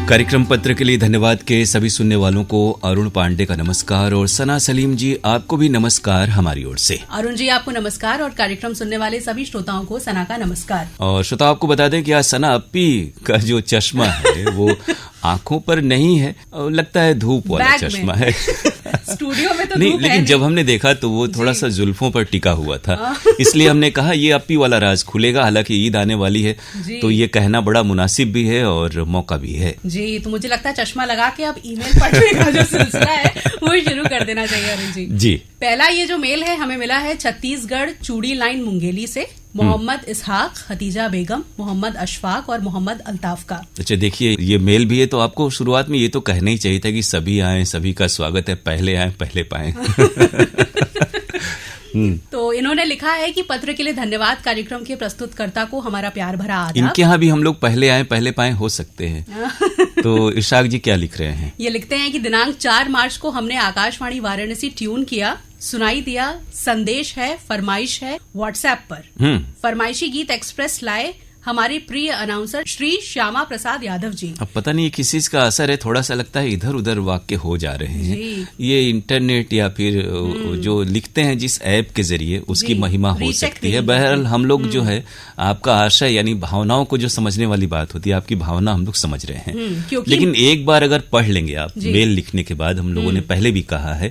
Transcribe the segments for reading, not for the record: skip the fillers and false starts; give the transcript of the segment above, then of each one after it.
कार्यक्रम पत्र के लिए धन्यवाद के सभी सुनने वालों को अरुण पांडे का नमस्कार और सना सलीम जी आपको भी नमस्कार हमारी ओर से। अरुण जी आपको नमस्कार और कार्यक्रम सुनने वाले सभी श्रोताओं को सना का नमस्कार। और श्रोता आपको बता दें कि आज सना अप्पी का जो चश्मा है वो आंखों पर नहीं है, लगता है धूप वाला चश्मा है। स्टूडियो में तो नहीं, धूप लेकिन जब हमने देखा तो वो थोड़ा सा जुल्फों पर टिका हुआ था, इसलिए हमने कहा ये अप्पी वाला राज खुलेगा। हालांकि ईद आने वाली है तो ये कहना बड़ा मुनासिब भी है और मौका भी है जी। तो मुझे लगता है चश्मा लगा के अब ईमेल पढ़ने का जो सिलसिला है वो शुरू कर देना चाहिए अरुण जी। जी पहला ये जो मेल है हमें मिला है छत्तीसगढ़ चूड़ी लाइन मुंगेली से मोहम्मद इसहाक, खतीजा बेगम, मोहम्मद अशफाक और मोहम्मद अल्ताफ का। अच्छा देखिए ये मेल भी है तो आपको शुरुआत में ये तो कहना ही चाहिए था कि सभी आए, सभी का स्वागत है, पहले आए पहले पाएं। तो इन्होंने लिखा है कि पत्र के लिए धन्यवाद, कार्यक्रम के प्रस्तुतकर्ता को हमारा प्यार भरा आदाब। इनके यहाँ भी हम लोग पहले आए पहले पाएं हो सकते हैं। तो इशाक जी क्या लिख रहे हैं? ये लिखते हैं कि दिनांक 4 मार्च को हमने आकाशवाणी वाराणसी ट्यून किया, सुनाई दिया, संदेश है, फरमाइश है व्हाट्सएप पर। फरमाइशी गीत एक्सप्रेस लाए हमारे प्रिय अनाउंसर श्री श्यामा प्रसाद यादव जी। अब पता नहीं किस चीज का असर है, थोड़ा सा लगता है इधर उधर वाक्य हो जा रहे हैं। ये इंटरनेट या फिर जो लिखते हैं जिस ऐप के जरिए उसकी महिमा हो सकती है। बहरहाल हम लोग जो है आपका आशय यानी भावनाओं को जो समझने वाली बात होती है, आपकी भावना हम लोग समझ रहे हैं। लेकिन एक बार अगर पढ़ लेंगे आप मेल लिखने के बाद, हम लोगों ने पहले भी कहा है,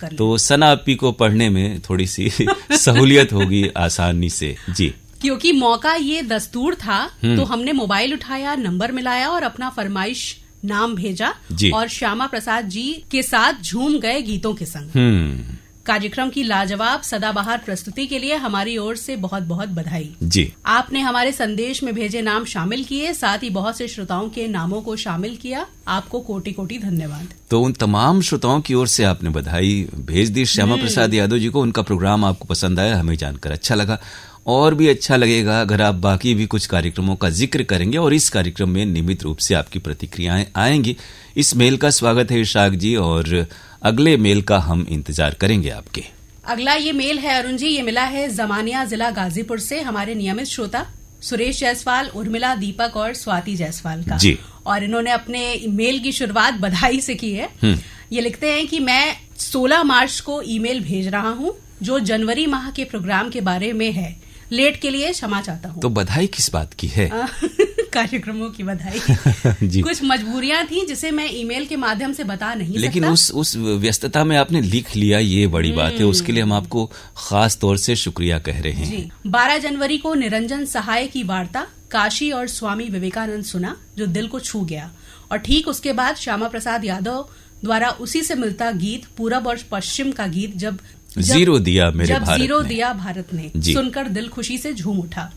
तो सना अप्पी को पढ़ने में थोड़ी सी सहूलियत होगी आसानी से। जी क्योंकि मौका ये दस्तूर था तो हमने मोबाइल उठाया, नंबर मिलाया और अपना फरमाइश नाम भेजा और श्यामा प्रसाद जी के साथ झूम गए गीतों के संग। कार्यक्रम की लाजवाब सदाबहार प्रस्तुति के लिए हमारी ओर से बहुत बहुत बधाई जी। आपने हमारे संदेश में भेजे नाम शामिल किए, साथ ही बहुत से श्रोताओं के नामों को शामिल किया। आपको कोटि कोटि धन्यवाद। तो उन तमाम श्रोताओं की ओर से आपने बधाई भेज दी श्यामा प्रसाद यादव जी को। उनका प्रोग्राम आपको पसंद आया, हमें जानकर अच्छा लगा। और भी अच्छा लगेगा अगर आप बाकी भी कुछ कार्यक्रमों का जिक्र करेंगे और इस कार्यक्रम में नियमित रूप से आपकी प्रतिक्रियाएं आएंगी। इस मेल का स्वागत है इशाक जी और अगले मेल का हम इंतजार करेंगे आपके। अगला ये मेल है अरुण जी, ये मिला है जमानिया जिला गाजीपुर से हमारे नियमित श्रोता सुरेश जायसवाल, उर्मिला, दीपक और स्वाति जायसवाल का जी। और इन्होंने अपने मेल की शुरुआत बधाई से की है। ये लिखते हैं कि मैं 16 मार्च को ईमेल भेज रहा हूँ जो जनवरी माह के प्रोग्राम के बारे में है। लेट के लिए क्षमा चाहता हूँ। तो बधाई किस बात की है? कार्यक्रमों की बधाई। जी। कुछ मजबूरियां थी जिसे मैं ईमेल के माध्यम से बता नहीं लेकिन सकता। उस व्यस्तता में आपने लिख लिया, ये बड़ी बात है। उसके लिए हम आपको खास तौर से शुक्रिया कह रहे हैं जी। 12 जनवरी को निरंजन सहाय की वार्ता काशी और स्वामी विवेकानंद सुना जो दिल को छू गया, और ठीक उसके बाद श्यामा प्रसाद यादव द्वारा उसी से मिलता गीत पूरब और पश्चिम का गीत जब जीरो दिया मेरे भारत जीरो दिया भारत ने सुनकर दिल खुशी से झूम उठा।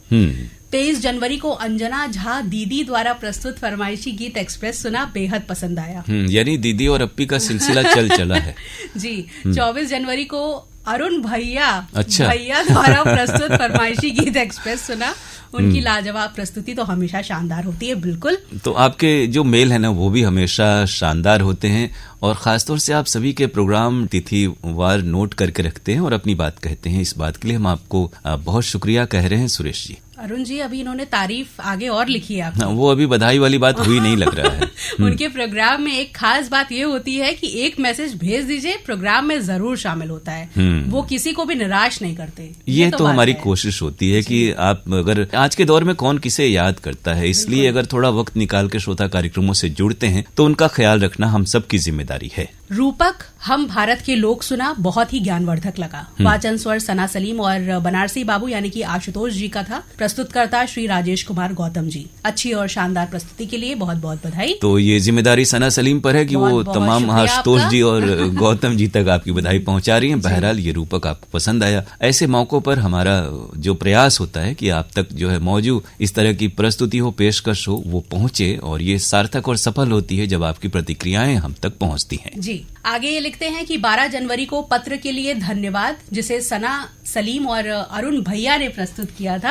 23 जनवरी को अंजना झा दीदी द्वारा प्रस्तुत फरमाइशी गीत एक्सप्रेस सुना, बेहद पसंद आया। यानी दीदी और अप्पी का सिलसिला चला है जी। 24 जनवरी को अरुण भैया द्वारा प्रस्तुत फरमाइशी गीत एक्सप्रेस सुना। उनकी लाजवाब प्रस्तुति तो हमेशा शानदार होती है। बिल्कुल। तो आपके जो मेल है ना वो भी हमेशा शानदार होते हैं और खासतौर से आप सभी के प्रोग्राम तिथिवार नोट करके रखते हैं और अपनी बात कहते हैं। इस बात के लिए हम आपको बहुत शुक्रिया कह रहे हैं सुरेश जी। अरुण जी अभी इन्होंने तारीफ आगे और लिखी है आपको। वो अभी बधाई वाली बात हुई नहीं लग रहा है। उनके प्रोग्राम में एक खास बात ये होती है कि एक मैसेज भेज दीजिए, प्रोग्राम में जरूर शामिल होता है। वो किसी को भी निराश नहीं करते। ये तो हमारी कोशिश होती है कि आप अगर आज के दौर में कौन किसे याद करता है, इसलिए अगर थोड़ा वक्त निकाल के श्रोता कार्यक्रमों से जुड़ते हैं तो उनका ख्याल रखना हम सबकी जिम्मेदारी है। रूपक हम भारत के लोक सुना बहुत ही ज्ञानवर्धक लगा। वाचन स्वर सना सलीम और बनारसी बाबू यानी कि आशुतोष जी का था। प्रस्तुतकर्ता श्री राजेश कुमार गौतम जी। अच्छी और शानदार प्रस्तुति के लिए बहुत बहुत बधाई। तो ये जिम्मेदारी सना सलीम पर है कि वो तमाम आशुतोष जी और गौतम जी तक आपकी बधाई पहुंचा रही है। बहरहाल ये रूपक आपको पसंद आया। ऐसे मौकों पर हमारा जो प्रयास होता है कि आप तक जो है मौजूद इस तरह की प्रस्तुति हो, पेशकश हो, वो पहुंचे और ये सार्थक और सफल होती है जब आपकी प्रतिक्रियाएं हम तक पहुंचती हैं जी। आगे ये लिखते हैं कि 12 जनवरी को पत्र के लिए धन्यवाद जिसे सना सलीम और अरुण भैया ने प्रस्तुत किया था,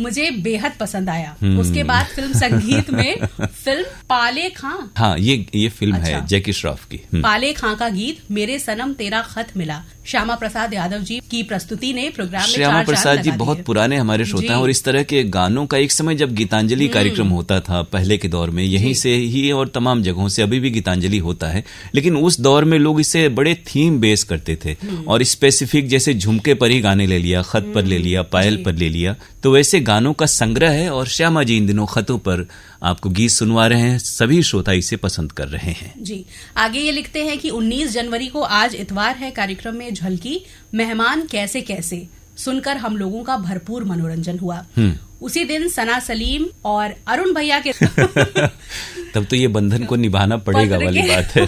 मुझे बेहद पसंद आया। उसके बाद फिल्म संगीत में फिल्म पाले खां, ये फिल्म है जैकी श्रॉफ की। पाले खां का गीत मेरे सनम तेरा खत मिला श्यामा प्रसाद यादव जी की प्रस्तुति ने प्रोग्राम में श्यामा प्रसाद जी बहुत पुराने हमारे श्रोता हैं और इस तरह के गानों का एक समय जब गीतांजलि कार्यक्रम होता था पहले के दौर में, यहीं से ही और तमाम जगहों से अभी भी गीतांजलि होता है, लेकिन उस दौर में लोग इसे बड़े थीम बेस करते थे और स्पेसिफिक, जैसे झुमके पर ही गाने ले लिया, खत पर ले लिया, पायल पर ले लिया, तो वैसे गानों का संग्रह है और श्यामा जी इन दिनों खतों पर आपको गीत सुनवा रहे हैं। सभी श्रोता इसे पसंद कर रहे हैं। जी आगे ये लिखते हैं कि 19 जनवरी को आज इतवार है, कार्यक्रम में झलकी मेहमान कैसे कैसे सुनकर हम लोगों का भरपूर मनोरंजन हुआ। उसी दिन सना सलीम और अरुण भैया के तब तो ये बंधन को निभाना पड़ेगा वाली बात है।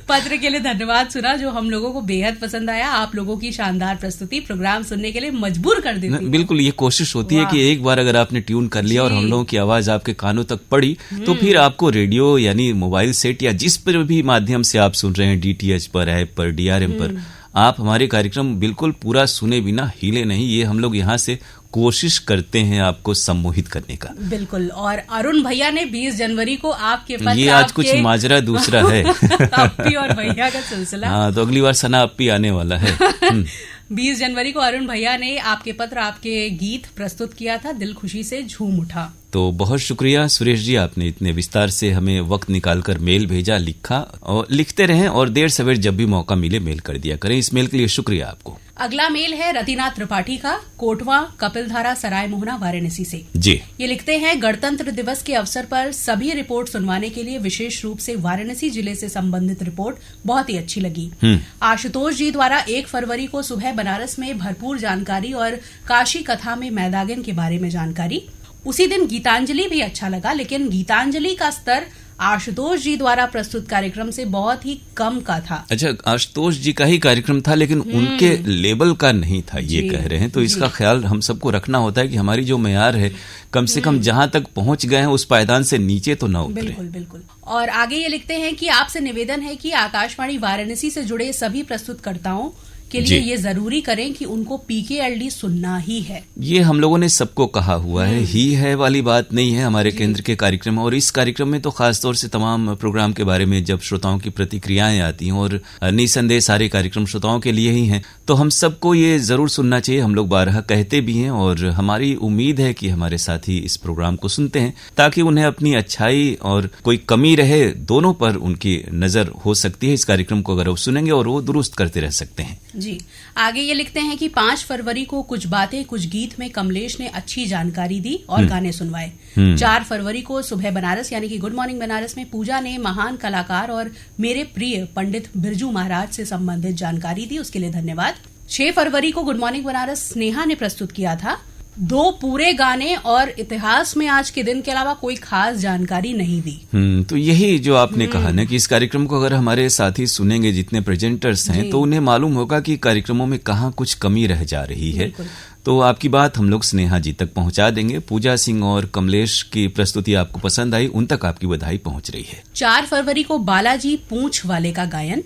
पत्र के लिए धन्यवाद सुना, जो हम लोगों को बेहद पसंद आया। आप लोगों की शानदार प्रस्तुति प्रोग्राम सुनने के लिए मजबूर कर देती है। बिल्कुल, ये कोशिश होती है कि एक बार अगर आपने ट्यून कर लिया और हम लोगों की आवाज आपके कानों तक पड़ी, तो फिर आपको रेडियो यानी मोबाइल सेट या जिस पर भी माध्यम से आप सुन रहे हैं, DTH पर, ऐप पर, DRM पर, आप हमारे कार्यक्रम बिल्कुल पूरा सुने बिना हिले नहीं। ये हम लोग यहाँ से कोशिश करते हैं आपको सम्मोहित करने का। बिल्कुल। और अरुण भैया ने 20 जनवरी को आपके पास, ये आज कुछ माजरा दूसरा है। अप्पी और भैया का सिलसिला। हाँ, तो अगली बार सना अप्पी आने वाला है। 20 जनवरी को अरुण भैया ने आपके पत्र, आपके गीत प्रस्तुत किया था, दिल खुशी से झूम उठा। तो बहुत शुक्रिया सुरेश जी, आपने इतने विस्तार से हमें वक्त निकालकर मेल भेजा, लिखा और लिखते रहें और देर सवेर जब भी मौका मिले मेल कर दिया करें। इस मेल के लिए शुक्रिया आपको। अगला मेल है रतिना त्रिपाठी का, कोटवा कपिलधारा सराय मोहना वाराणसी से। जी ये लिखते हैं, गणतंत्र दिवस के अवसर पर सभी रिपोर्ट सुनवाने के लिए विशेष रूप से वाराणसी जिले से संबंधित रिपोर्ट बहुत ही अच्छी लगी। आशुतोष जी द्वारा 1 फरवरी को सुबह बनारस में भरपूर जानकारी और काशी कथा में मैदागन के बारे में जानकारी। उसी दिन गीतांजलि भी अच्छा लगा, लेकिन गीतांजलि का स्तर आशुतोष जी द्वारा प्रस्तुत कार्यक्रम से बहुत ही कम का था। अच्छा, आशुतोष जी का ही कार्यक्रम था लेकिन उनके लेवल का नहीं था, ये कह रहे हैं। तो इसका ख्याल हम सबको रखना होता है कि हमारी जो मेयार है, कम से कम जहां तक पहुंच गए हैं उस पायदान से नीचे तो ना उतरे। बिल्कुल बिल्कुल। और आगे ये लिखते हैं कि आपसे निवेदन है कि आकाशवाणी वाराणसी से जुड़े सभी प्रस्तुतकर्ताओं के लिए ये जरूरी करें कि उनको PKLD सुनना ही है। ये हम लोगों ने सबको कहा हुआ है, ही है वाली बात नहीं है हमारे केंद्र के कार्यक्रम। और इस कार्यक्रम में तो खासतौर से तमाम प्रोग्राम के बारे में जब श्रोताओं की प्रतिक्रियाएं आती हैं, और निसंदेह सारे कार्यक्रम श्रोताओं के लिए ही हैं, तो हम सबको ये जरूर सुनना चाहिए। हम लोग बारहा कहते भी हैं और हमारी उम्मीद है कि हमारे साथी इस प्रोग्राम को सुनते हैं, ताकि उन्हें अपनी अच्छाई और कोई कमी रहे, दोनों पर उनकी नजर हो सकती है। इस कार्यक्रम को अगर वो सुनेंगे और वो दुरुस्त करते रह सकते हैं। जी आगे ये लिखते हैं कि 5 फरवरी को कुछ बातें कुछ गीत में कमलेश ने अच्छी जानकारी दी और गाने सुनवाए। 4 फरवरी को सुबह बनारस यानी कि गुड मॉर्निंग बनारस में पूजा ने महान कलाकार और मेरे प्रिय पंडित बिरजू महाराज से संबंधित जानकारी दी, उसके लिए धन्यवाद। 6 फरवरी को गुड मॉर्निंग बनारस स्नेहा ने प्रस्तुत किया था। 2 पूरे गाने और इतिहास में आज के दिन के अलावा कोई खास जानकारी नहीं दी। तो यही जो आपने कहा ना कि इस कार्यक्रम को अगर हमारे साथी सुनेंगे, जितने प्रेजेंटर्स हैं, तो उन्हें मालूम होगा कि कार्यक्रमों में कहाँ कुछ कमी रह जा रही है। तो आपकी बात हम लोग स्नेहा जी तक पहुंचा देंगे। पूजा सिंह और कमलेश की प्रस्तुति आपको पसंद आई, उन तक आपकी बधाई पहुंच रही है। 4 फरवरी को बालाजी पूंछ वाले का गायन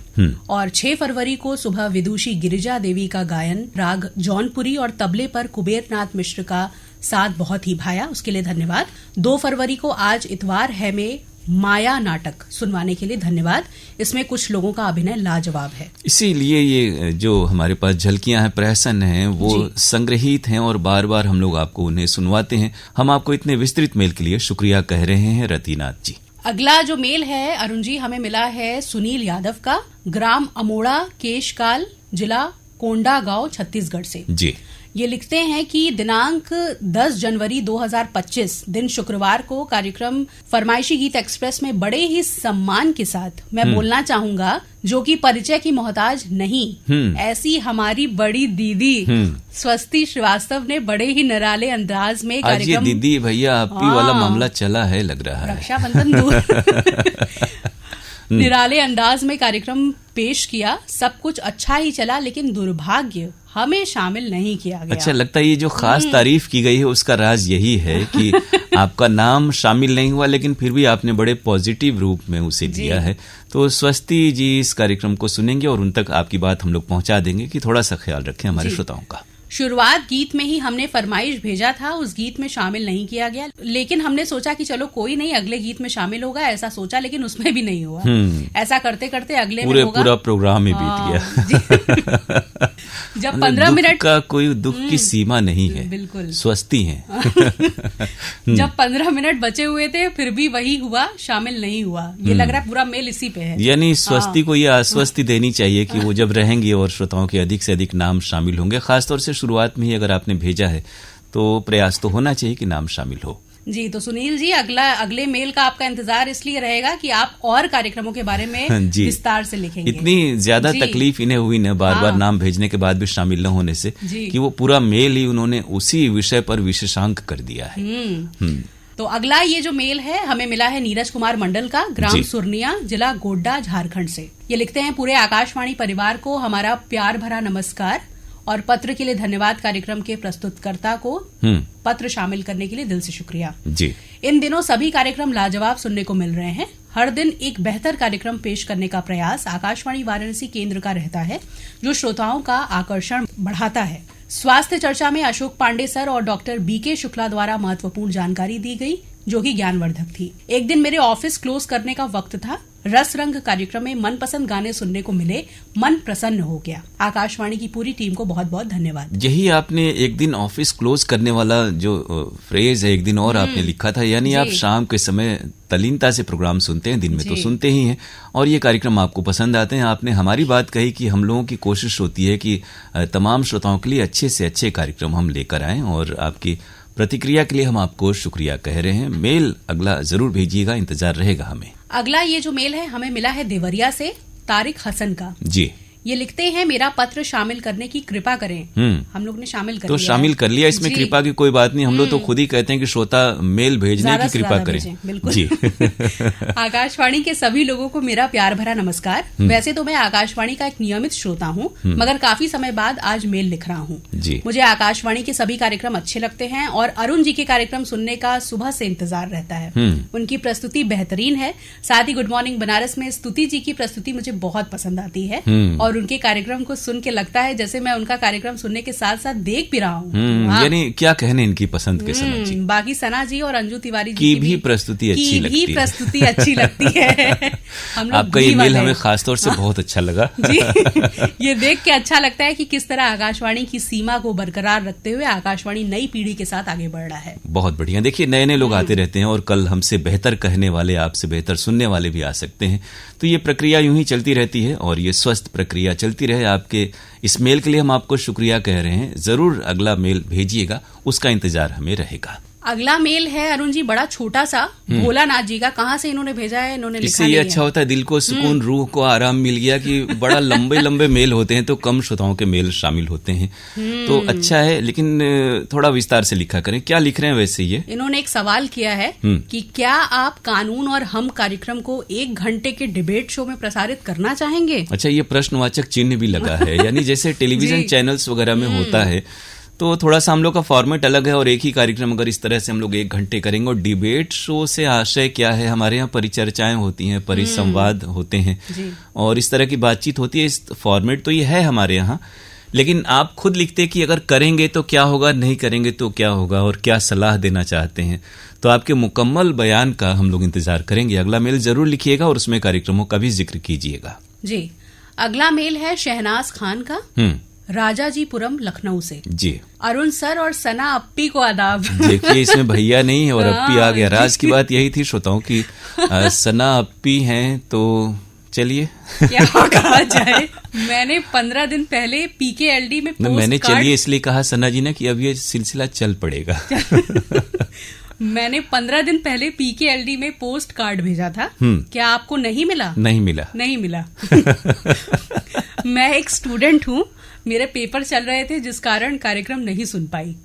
और 6 फरवरी को सुबह विदुषी गिरिजा देवी का गायन, राग जौनपुरी और तबले पर कुबेरनाथ मिश्र का साथ बहुत ही भाया, उसके लिए धन्यवाद। 2 फरवरी को आज इतवार है में माया नाटक सुनवाने के लिए धन्यवाद। इसमें कुछ लोगों का अभिनय लाजवाब है, इसीलिए ये जो हमारे पास झलकियां हैं, प्रहसन हैं, वो संग्रहित हैं और बार बार हम लोग आपको उन्हें सुनवाते हैं। हम आपको इतने विस्तृत मेल के लिए शुक्रिया कह रहे हैं रतिनाथ जी। अगला जो मेल है अरुण जी, हमें मिला है सुनील यादव का, ग्राम अमोड़ा, केशकाल, जिला कोंडागांव, छत्तीसगढ़ से। जी ये लिखते हैं कि दिनांक 10 जनवरी 2025 दिन शुक्रवार को कार्यक्रम फरमाइशी गीत एक्सप्रेस में बड़े ही सम्मान के साथ मैं बोलना चाहूंगा, जो कि परिचय की मोहताज नहीं, ऐसी हमारी बड़ी दीदी स्वस्ति श्रीवास्तव ने बड़े ही निराले अंदाज में कार्यक्रम। आज ये दीदी भैया आपकी वाला मामला चला है, लग रहा है रक्षाबंधन दूर निराले अंदाज में कार्यक्रम पेश किया। सब कुछ अच्छा ही चला, लेकिन दुर्भाग्य हमें शामिल नहीं किया गया। अच्छा, लगता है ये जो खास तारीफ की गई है उसका राज यही है कि आपका नाम शामिल नहीं हुआ, लेकिन फिर भी आपने बड़े पॉजिटिव रूप में उसे दिया है। तो स्वस्ति जी इस कार्यक्रम को सुनेंगे और उन तक आपकी बात हम लोग पहुंचा देंगे कि थोड़ा सा ख्याल रखें हमारे श्रोताओं का। शुरुआत गीत में ही हमने फरमाइश भेजा था, उस गीत में शामिल नहीं किया गया, लेकिन हमने सोचा कि चलो कोई नहीं, अगले गीत में शामिल होगा, ऐसा सोचा, लेकिन उसमें भी नहीं हुआ। ऐसा करते करते अगले में होगा, पूरा प्रोग्राम ही बीत गया। जब 15 मिनट का कोई दुख की सीमा नहीं है, बिल्कुल स्वस्ति है। जब 15 मिनट बचे हुए थे फिर भी वही हुआ, शामिल नहीं हुआ। ये लग रहा है पूरा मेल इसी पे है। यानी स्वस्ति को ये आश्वस्ति देनी चाहिए कि वो जब रहेंगे और श्रोताओं के अधिक से अधिक नाम शामिल होंगे। खासतौर से शुरुआत में ही अगर आपने भेजा है तो प्रयास तो होना चाहिए कि नाम शामिल हो। जी, तो सुनील जी, अगले मेल का आपका इंतजार इसलिए रहेगा कि आप और कार्यक्रमों के बारे में विस्तार से लिखेंगे। इतनी ज्यादा तकलीफ इन्हें हुई ना बार बार नाम भेजने के बाद भी शामिल न होने से, कि वो पूरा मेल ही उन्होंने उसी विषय पर विशेषांक कर दिया है। तो अगला ये जो मेल है हमें मिला है नीरज कुमार मंडल का, ग्राम सुरनिया, जिला गोड्डा, झारखंड से। ये लिखते हैं, पूरे आकाशवाणी परिवार को हमारा प्यार भरा नमस्कार और पत्र के लिए धन्यवाद। कार्यक्रम के प्रस्तुतकर्ता को पत्र शामिल करने के लिए दिल से शुक्रिया जी। इन दिनों सभी कार्यक्रम लाजवाब सुनने को मिल रहे हैं। हर दिन एक बेहतर कार्यक्रम पेश करने का प्रयास आकाशवाणी वाराणसी केंद्र का रहता है, जो श्रोताओं का आकर्षण बढ़ाता है। स्वास्थ्य चर्चा में अशोक पांडे सर और डॉक्टर बीके शुक्ला द्वारा महत्वपूर्ण जानकारी दी गई, जो कि ज्ञानवर्धक थी। एक दिन मेरे ऑफिस क्लोज करने का वक्त था। रस रंग कार्यक्रम में मनपसंद गाने सुनने को मिले, मन प्रसन्न हो गया। आकाशवाणी की पूरी टीम को बहुत बहुत धन्यवाद। यही आपने एक दिन ऑफिस क्लोज करने वाला जो फ्रेज है, एक दिन और आपने लिखा था, यानी आप शाम के समय तल्लीनता से प्रोग्राम सुनते हैं, दिन में तो सुनते ही हैं, और ये कार्यक्रम आपको पसंद आते हैं। आपने हमारी बात कही कि हम लोगों की कोशिश होती है कि तमाम श्रोताओं के लिए अच्छे से अच्छे कार्यक्रम हम लेकर आएं, और आपकी प्रतिक्रिया के लिए हम आपको शुक्रिया कह रहे हैं। मेल अगला जरूर भेजिएगा, इंतजार रहेगा हमें। अगला ये जो मेल है हमें मिला है देवरिया से, तारिक हसन का। जी, ये लिखते हैं, मेरा पत्र शामिल करने की कृपा करें। हम लोग ने शामिल कर तो लिया शामिल कर लिया, इसमें कृपा की कोई बात नहीं। हम लोग तो खुद ही कहते हैं कि श्रोता मेल भेजने की कृपा करें। बिल्कुल जी। आकाशवाणी के सभी लोगों को मेरा प्यार भरा नमस्कार। वैसे तो मैं आकाशवाणी का एक नियमित श्रोता हूँ, मगर काफी समय बाद आज मेल लिख रहा हूँ। मुझे आकाशवाणी के सभी कार्यक्रम अच्छे लगते हैं और अरुण जी के कार्यक्रम सुनने का सुबह से इंतजार रहता है। उनकी प्रस्तुति बेहतरीन है। साथ ही गुड मॉर्निंग बनारस में स्तुति जी की प्रस्तुति मुझे बहुत पसंद आती है, और उनके कार्यक्रम को सुन के लगता है जैसे मैं उनका कार्यक्रम सुनने के साथ साथ देख भी रहा हूँ। यानी क्या कहने इनकी पसंद के सना जी। बाकी सना जी और अंजू तिवारी जी की भी प्रस्तुति अच्छी लगती है। हम लोग आपका ये मेल हमें खासतौर से बहुत अच्छा लगा जी। ये देख के अच्छा लगता है कि किस तरह आकाशवाणी की सीमा को बरकरार रखते हुए आकाशवाणी नई पीढ़ी के साथ आगे बढ़ रहा है। बहुत बढ़िया। देखिए, नए नए लोग आते रहते हैं और कल हमसे बेहतर कहने वाले, आपसे बेहतर सुनने वाले भी आ सकते हैं। तो ये प्रक्रिया यूं ही चलती रहती है और ये स्वस्थ प्रक्रिया चलती रहे। आपके इस मेल के लिए हम आपको शुक्रिया कह रहे हैं। जरूर अगला मेल भेजिएगा, उसका इंतजार हमें रहेगा। अगला मेल है अरुण जी, बड़ा छोटा सा, भोलानाथ जी का। कहाँ से इन्होंने भेजा है, इन्होंने लिखा इससे ये अच्छा होता है, दिल को सुकून, रूह को आराम मिल गया कि बड़ा लंबे लंबे मेल होते हैं तो कम श्रोताओं के मेल शामिल होते हैं, तो अच्छा है। लेकिन थोड़ा विस्तार से लिखा करें। क्या लिख रहे हैं वैसे ये? इन्होंने एक सवाल किया है कि क्या आप कानून और हम कार्यक्रम को 1 घंटे के डिबेट शो में प्रसारित करना चाहेंगे? अच्छा, ये प्रश्नवाचक चिन्ह भी लगा है। यानी जैसे टेलीविजन चैनल्स वगैरह में होता है, तो थोड़ा सा हम लोग का फॉर्मेट अलग है, और एक ही कार्यक्रम अगर इस तरह से हम लोग 1 घंटे करेंगे, और डिबेट शो से आशय क्या है, हमारे यहाँ परिचर्चाएं होती हैं, परिसंवाद होते हैं, और इस तरह की बातचीत होती है। इस फॉर्मेट तो ये है हमारे यहाँ, लेकिन आप खुद लिखते कि अगर करेंगे तो क्या होगा, नहीं करेंगे तो क्या होगा, और क्या सलाह देना चाहते हैं। तो आपके मुकम्मल बयान का हम लोग इंतजार करेंगे। अगला मेल जरूर लिखिएगा और उसमें कार्यक्रमों का भी जिक्र कीजिएगा। जी, अगला मेल है शहनाज खान का, राजाजीपुरम, लखनऊ से। जी, अरुण सर और सना अप्पी को आदाब। देखिए, इसमें भैया नहीं है और अप्पी आ गया। राज की बात यही थी श्रोताओं की, सना अप्पी हैं, तो चलिए क्या कहा जाए। मैंने 15 दिन पहले पीकेएलडी में मैंने चलिए इसलिए कहा सना जी ने कि अब ये सिलसिला चल पड़ेगा। मैंने 15 दिन पहले पीकेएलडी में पोस्ट कार्ड भेजा था। क्या आपको नहीं मिला? नहीं मिला। नहीं मिला। मैं एक स्टूडेंट हूँ, मेरे पेपर चल रहे थे जिस कारण कार्यक्रम नहीं सुन पाई।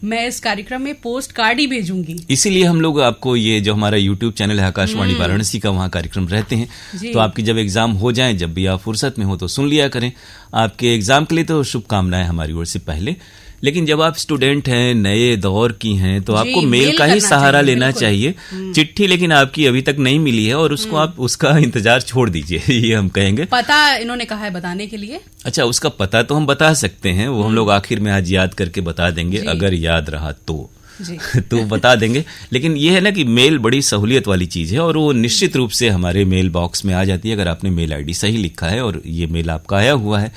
मैं इस कार्यक्रम में पोस्ट कार्ड ही भेजूंगी। इसीलिए हम लोग आपको ये जो हमारा यूट्यूब चैनल है आकाशवाणी वाराणसी का, वहाँ कार्यक्रम रहते हैं, तो आपकी जब एग्जाम हो जाए, जब भी आप फुर्सत में हो तो सुन लिया करें। आपके एग्जाम के लिए तो शुभकामनाएं हमारी ओर से पहले। लेकिन जब आप स्टूडेंट हैं, नए दौर की हैं, तो आपको मेल का ही सहारा लेना चाहिए। चिट्ठी लेकिन आपकी अभी तक नहीं मिली है और उसको आप उसका इंतजार छोड़ दीजिए, ये हम कहेंगे। पता इन्होंने कहा है बताने के लिए। अच्छा, उसका पता तो हम बता सकते हैं, वो हम लोग आखिर में आज याद करके बता देंगे, अगर याद रहा तो तो बता देंगे। लेकिन ये है ना कि मेल बड़ी सहूलियत वाली चीज है और वो निश्चित रूप से हमारे मेल बॉक्स में आ जाती है अगर आपने मेल आईडी सही लिखा है और ये मेल आपका आया हुआ है।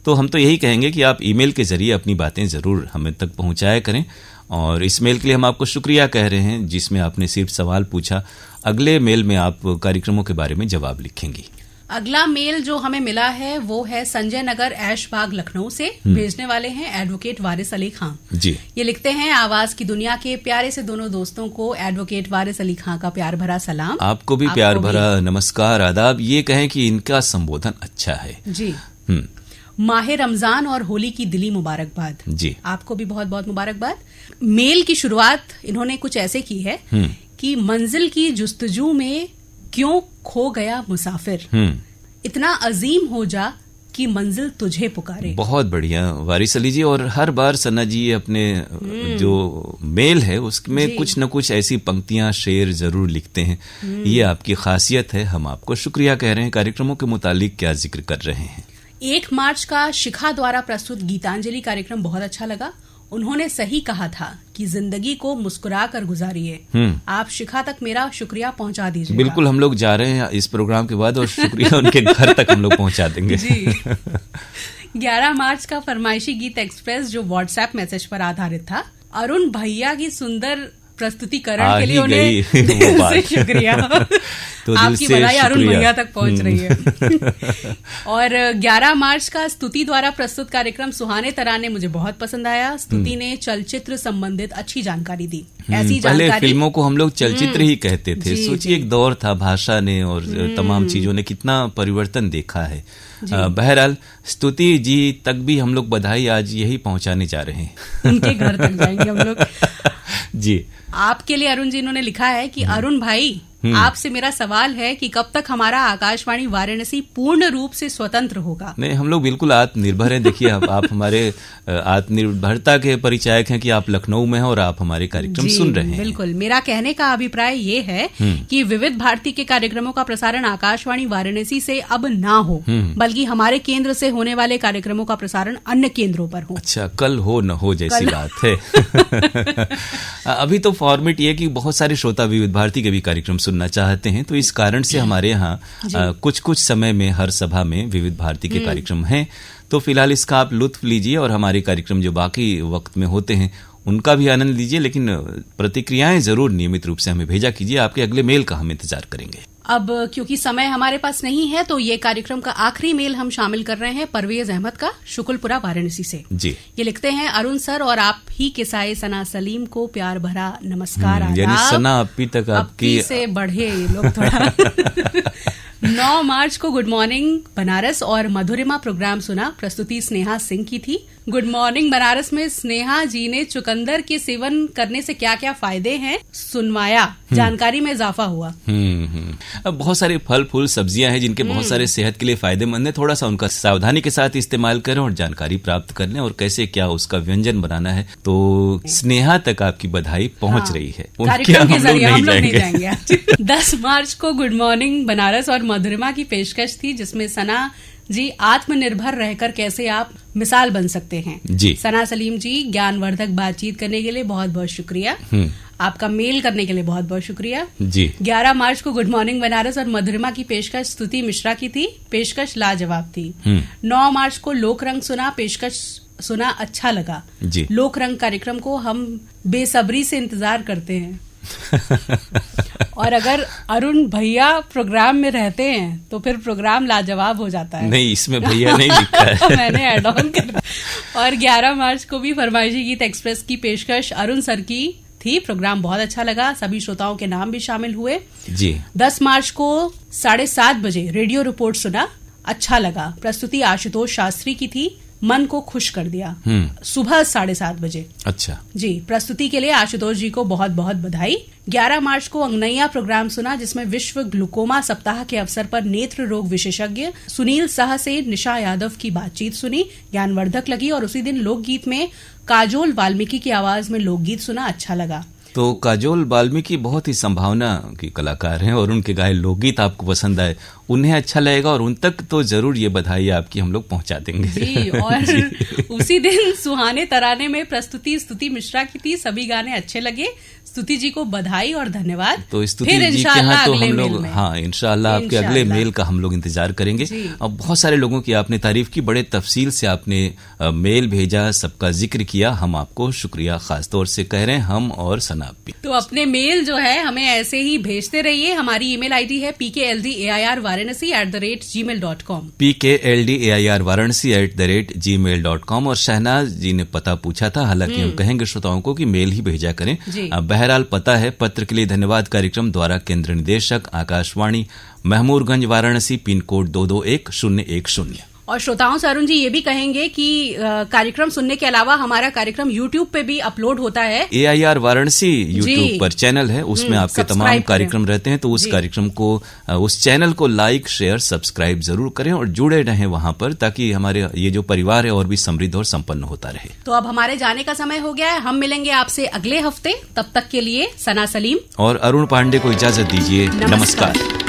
तो हम तो यही कहेंगे कि आप ईमेल के जरिए अपनी बातें जरूर हमें तक पहुंचाया करें। और इस मेल के लिए हम आपको शुक्रिया कह रहे हैं जिसमें आपने सिर्फ सवाल पूछा। अगले मेल में आप कार्यक्रमों के बारे में जवाब लिखेंगी। अगला मेल जो हमें मिला है वो है संजय नगर ऐशबाग लखनऊ से। भेजने वाले हैं एडवोकेट वारिस अली खान जी। ये लिखते हैं, आवाज की दुनिया के प्यारे से दोनों दोस्तों को एडवोकेट वारिस अली खान का प्यार भरा सलाम। आपको भी प्यार भरा नमस्कार, आदाब। ये कहें कि इनका संबोधन अच्छा है जी। माह रमजान और होली की दिली मुबारकबाद जी। आपको भी बहुत बहुत मुबारकबाद। मेल की शुरुआत इन्होंने कुछ ऐसे की है कि मंजिल की जुस्तजू में क्यों खो गया मुसाफिर, इतना अजीम हो जा कि मंजिल तुझे पुकारे। बहुत बढ़िया वारिस अली जी। और हर बार सन्ना जी अपने जो मेल है उसमें कुछ न कुछ ऐसी पंक्तियां, शेर जरूर लिखते हैं। ये आपकी खासियत है, हम आपको शुक्रिया कह रहे हैं। कार्यक्रमों के मुतालिक क्या जिक्र कर रहे हैं? 1 मार्च का शिखा द्वारा प्रस्तुत गीतांजलि कार्यक्रम बहुत अच्छा लगा। उन्होंने सही कहा था कि जिंदगी को मुस्कुरा कर गुजारिए। आप शिखा तक मेरा शुक्रिया पहुंचा दीजिए। बिल्कुल, हम लोग जा रहे हैं इस प्रोग्राम के बाद और शुक्रिया उनके घर तक हम लोग पहुंचा देंगे जी। 11 मार्च का फरमाइशी गीत एक्सप्रेस जो व्हाट्सएप मैसेज पर आधारित था, अरुण भैया की सुंदर प्रस्तुतिकरण के लिए उन्हें शुक्रिया। तो आपकी बधाई अरुण भैया तक पहुंच रही है। और 11 मार्च का स्तुति द्वारा प्रस्तुत कार्यक्रम सुहाने तराने मुझे बहुत पसंद आया। स्तुति ने चलचित्र संबंधित अच्छी जानकारी दी। ऐसी पहले फिल्मों को हम लोग चलचित्र ही कहते थे। सोचिए, एक दौर था, भाषा ने और तमाम चीजों ने कितना परिवर्तन देखा है। बहरहाल स्तुति जी तक भी हम लोग बधाई आज यही पहुंचाने जा रहे हैं। उनके घर तक जाएंगे हम लोग जी। आपके लिए अरुण जी इन्होंने लिखा है कि अरुण भाई, आपसे मेरा सवाल है कि कब तक हमारा आकाशवाणी वाराणसी पूर्ण रूप से स्वतंत्र होगा? नहीं, हम लोग बिल्कुल आत्मनिर्भर हैं। देखिए, आप हमारे आत्मनिर्भरता के परिचायक हैं कि आप लखनऊ में हैं और आप हमारे कार्यक्रम सुन रहे हैं। बिल्कुल। मेरा कहने का अभिप्राय ये है कि विविध भारती के कार्यक्रमों का प्रसारण आकाशवाणी वाराणसी से अब ना हो, बल्कि हमारे केंद्र से होने वाले कार्यक्रमों का प्रसारण अन्य केंद्रों पर हो। अच्छा, कल हो न हो जैसी बात है। अभी तो फॉर्मेट ये कि बहुत सारे श्रोता विविध भारती के भी कार्यक्रम सुनना चाहते हैं, तो इस कारण से हमारे यहाँ कुछ समय में हर सभा में विविध भारती के कार्यक्रम हैं। तो फिलहाल इसका आप लुत्फ लीजिए और हमारे कार्यक्रम जो बाकी वक्त में होते हैं उनका भी आनंद लीजिए। लेकिन प्रतिक्रियाएं जरूर नियमित रूप से हमें भेजा कीजिए। आपके अगले मेल का हम इंतजार करेंगे। अब क्योंकि समय हमारे पास नहीं है तो ये कार्यक्रम का आखिरी मेल हम शामिल कर रहे हैं परवेज अहमद का, शुकुलपुरा वाराणसी से जी। ये लिखते हैं, अरुण सर और आप ही के साए सना सलीम को प्यार भरा नमस्कार। यानी सना अप्पी तक आपकी से बढ़े लोग थोड़ा। 9 मार्च को गुड मॉर्निंग बनारस और मधुरिमा प्रोग्राम सुना। प्रस्तुति स्नेहा सिंह की थी। गुड मॉर्निंग बनारस में स्नेहा जी ने चुकंदर के सेवन करने से क्या क्या फायदे हैं सुनवाया, जानकारी में इजाफा हुआ। अब बहुत सारे फल फूल सब्जियां हैं जिनके बहुत सारे सेहत के लिए फायदेमंद है। थोड़ा सा उनका सावधानी के साथ इस्तेमाल करें और जानकारी प्राप्त कर लें और कैसे क्या उसका व्यंजन बनाना है। तो स्नेहा तक आपकी बधाई पहुंच रही है। कार्यक्रम के जरिए हम लोग नहीं जाएंगे। 10 मार्च को गुड मॉर्निंग बनारस और मधुरिमा की पेशकश थी जिसमें सना जी आत्मनिर्भर रहकर कैसे आप मिसाल बन सकते हैं जी। सना सलीम जी, ज्ञानवर्धक बातचीत करने के लिए बहुत बहुत शुक्रिया। आपका मेल करने के लिए बहुत बहुत शुक्रिया जी। 11 मार्च को गुड मॉर्निंग बनारस और मधुरिमा की पेशकश स्तुति मिश्रा की थी। पेशकश लाजवाब थी। 9 मार्च को लोकरंग सुना। पेशकश सुना, अच्छा लगा जी। लोकरंग कार्यक्रम को हम बेसब्री से इंतजार करते हैं। और अगर अरुण भैया प्रोग्राम में रहते हैं तो फिर प्रोग्राम लाजवाब हो जाता है। नहीं, इसमें भैया नहीं लिखा है। मैंने ऐड ऑन कर। और 11 मार्च को भी फरमाइशी गीत एक्सप्रेस की पेशकश अरुण सर की थी। प्रोग्राम बहुत अच्छा लगा। सभी श्रोताओं के नाम भी शामिल हुए जी। 10 मार्च को 7:30 बजे रेडियो रिपोर्ट सुना, अच्छा लगा। प्रस्तुति आशुतोष शास्त्री की थी। मन को खुश कर दिया सुबह 7:30 बजे। अच्छा जी, प्रस्तुति के लिए आशुतोष जी को बहुत बहुत बधाई। 11 मार्च को अंगनैया प्रोग्राम सुना जिसमें विश्व ग्लूकोमा सप्ताह के अवसर पर नेत्र रोग विशेषज्ञ सुनील साह से निशा यादव की बातचीत सुनी, ज्ञानवर्धक लगी। और उसी दिन लोकगीत में काजोल वाल्मीकि की आवाज में लोकगीत सुना, अच्छा लगा। तो काजोल वाल्मीकि बहुत ही संभावना की कलाकार हैं और उनके गाए लोकगीत आपको पसंद आए, उन्हें अच्छा लगेगा और उन तक तो जरूर ये बधाई आपकी हम लोग पहुंचा देंगे। जी, और उसी दिन सुहाने तराने में प्रस्तुति स्तुति मिश्रा की थी, सभी गाने अच्छे लगे। स्तुति जी को बधाई और धन्यवाद। तो स्तुति जी के यहाँ तो हम लोग इंशाल्लाह आपके अगले मेल का हम लोग इंतजार करेंगे। अब बहुत सारे लोगों की आपने तारीफ की, बड़े तफसील से आपने मेल भेजा, सबका जिक्र किया, हम आपको शुक्रिया खास तौर से कह रहे हैं, हम और सनाब भी। तो अपने मेल जो है हमें ऐसे ही भेजते रहिए। हमारी ईमेल आईडी है pkldair@gmail.com pkldair@gmail.com। और शहनाज जी ने पता पूछा था, हालांकि हम कहेंगे श्रोताओं को कि मेल ही भेजा करें। बहरहाल पता है। पत्र के लिए धन्यवाद। कार्यक्रम द्वारा केंद्र निदेशक आकाशवाणी महमूरगंज वाराणसी, पिन कोड 221010। और श्रोताओं से अरुण जी ये भी कहेंगे कि कार्यक्रम सुनने के अलावा हमारा कार्यक्रम यूट्यूब पे भी अपलोड होता है। AIR वाराणसी यूट्यूब पर चैनल है, उसमें आपके तमाम कार्यक्रम रहते हैं। तो उस कार्यक्रम को, उस चैनल को लाइक शेयर सब्सक्राइब जरूर करें और जुड़े रहें वहां पर, ताकि हमारे ये जो परिवार है और भी समृद्ध और संपन्न होता रहे। तो अब हमारे जाने का समय हो गया है, हम मिलेंगे आपसे अगले हफ्ते। तब तक के लिए सना सलीम और अरुण पांडे को इजाजत दीजिए। नमस्कार।